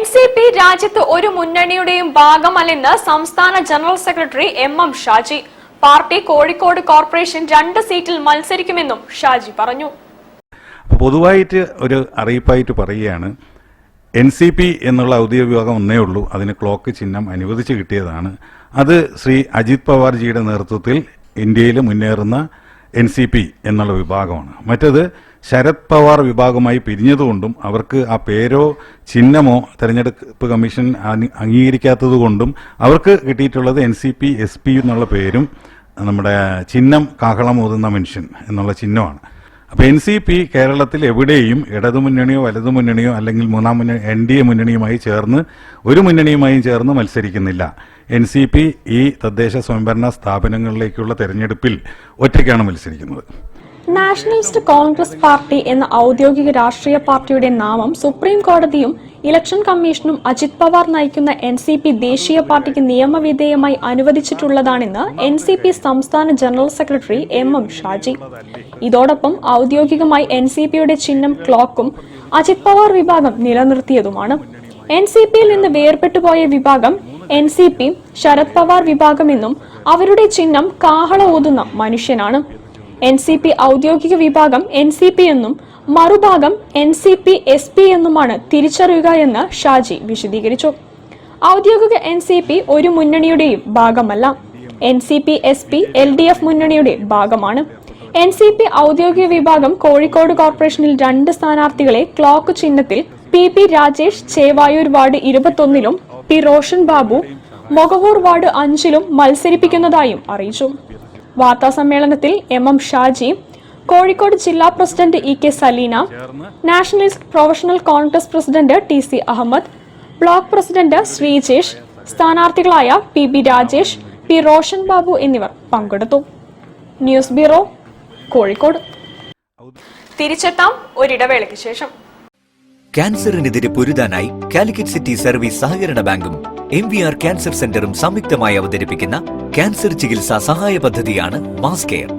NCP രാജ്യത്ത് ഒരു മുന്നണിയുടെയും ഭാഗമല്ലെന്ന് സംസ്ഥാന general secretary M Shaji. Party Kozhikode corporation 2 സീറ്റിൽ മത്സരിക്കുമെന്നും ഷാജി പറഞ്ഞു. പൊതുവായിട്ട് ഒരു അറിയിപ്പായിട്ട് പറയുകയാണ്, എൻസിപി എന്നുള്ള ഔദ്യോഗിക വിഭാഗം ഒന്നേ ഉള്ളൂ. അതിന് ക്ലോക്ക് ചിഹ്നം അനുവദിച്ച് കിട്ടിയതാണ്. അത് ശ്രീ അജിത് പവാർജിയുടെ നേതൃത്വത്തിൽ ഇന്ത്യയിൽ മുന്നേറുന്ന എൻസിപി എന്നുള്ള വിഭാഗമാണ്. മറ്റത് ശരത് പവാർ വിഭാഗമായി പിരിഞ്ഞതുകൊണ്ടും അവർക്ക് ആ പേരോ ചിഹ്നമോ തെരഞ്ഞെടുപ്പ് കമ്മീഷൻ അംഗീകരിക്കാത്തതുകൊണ്ടും അവർക്ക് കിട്ടിയിട്ടുള്ളത് എൻസിപി SP എന്നുള്ള പേരും നമ്മുടെ ചിഹ്നം കാഹളമോതുന്ന മനുഷ്യൻ എന്നുള്ള ചിഹ്നമാണ്. അപ്പോൾ എൻസിപി കേരളത്തിൽ എവിടെയും ഇടതുമുന്നണിയോ വലതുമുന്നണിയോ അല്ലെങ്കിൽ മൂന്നാം മുന്നണി NDA മുന്നണിയുമായി ചേർന്ന് ഒരു മുന്നണിയുമായും ചേർന്ന് മത്സരിക്കുന്നില്ല. എൻസിപി ഈ തദ്ദേശ സ്വയംഭരണ സ്ഥാപനങ്ങളിലേക്കുള്ള തെരഞ്ഞെടുപ്പിൽ ഒറ്റയ്ക്കാണ് മത്സരിക്കുന്നത്. നാഷണലിസ്റ്റ് കോൺഗ്രസ് പാർട്ടി എന്ന ഔദ്യോഗിക രാഷ്ട്രീയ പാർട്ടിയുടെ നാമം സുപ്രീം കോടതിയും ഇലക്ഷൻ കമ്മീഷനും അജിത് പവാർ നയിക്കുന്ന എൻസിപി ദേശീയ പാർട്ടിക്ക് നിയമവിധേയമായി അനുവദിച്ചിട്ടുള്ളതാണെന്ന് എൻസിപി സംസ്ഥാന ജനറൽ സെക്രട്ടറി എം ഷാജി. ഇതോടൊപ്പം ഔദ്യോഗികമായി എൻസിപിയുടെ ചിഹ്നം ക്ലോക്കും അജിത് പവാർ വിഭാഗം നിലനിർത്തിയതുമാണ്. എൻസിപിയിൽ നിന്ന് വേർപെട്ടുപോയ വിഭാഗം എൻസിപി ശരത് പവാർ വിഭാഗമെന്നും അവരുടെ ചിഹ്നം കാഹള ഊതുന്ന മനുഷ്യനാണ്. എൻസിപി ഔദ്യോഗിക വിഭാഗം എൻസിപി എന്നും മറുഭാഗം എൻസിപി SP എന്നുമാണ് തിരിച്ചറിയുക എന്ന് ഷാജി വിശദീകരിച്ചു. ഔദ്യോഗിക എൻസിപി ഒരു മുന്നണിയുടെയും ഭാഗമല്ല. എൻസിപി SP LDF മുന്നണിയുടെ ഭാഗമാണ്. എൻസിപി ഔദ്യോഗിക വിഭാഗം കോഴിക്കോട് കോർപ്പറേഷനിൽ 2 സ്ഥാനാർത്ഥികളെ ക്ലോക്ക് ചിഹ്നത്തിൽ PP രാജേഷ് ചേവായൂർ വാർഡ് 21-ലും P റോഷൻ ബാബു മൊകവൂർ വാർഡ് 5-ലും മത്സരിപ്പിക്കുന്നതായും അറിയിച്ചു. വാർത്താസമ്മേളനത്തിൽ എം ഷാജി, കോഴിക്കോട് ജില്ലാ president EK Saleena, nationalist professional Congress president TC Ahammed, block president Sreejesh, സ്ഥാനാർത്ഥികളായ PB രാജേഷ്, P റോഷൻ ബാബു എന്നിവർ പങ്കെടുത്തു. News bureau, Kozhikode. തിരിച്ചെത്താം ഒരിടവേളയ്ക്ക് ശേഷം. ക്യാൻസറിനെതിരെ പൊരുതാനായി കാലിക്കറ്റ് സിറ്റി സർവീസ് സഹകരണ ബാങ്കും MVR ക്യാൻസർ സെന്ററും സംയുക്തമായി അവതരിപ്പിക്കുന്ന ക്യാൻസർ ചികിത്സാ സഹായ പദ്ധതിയാണ് മാസ് കെയർ.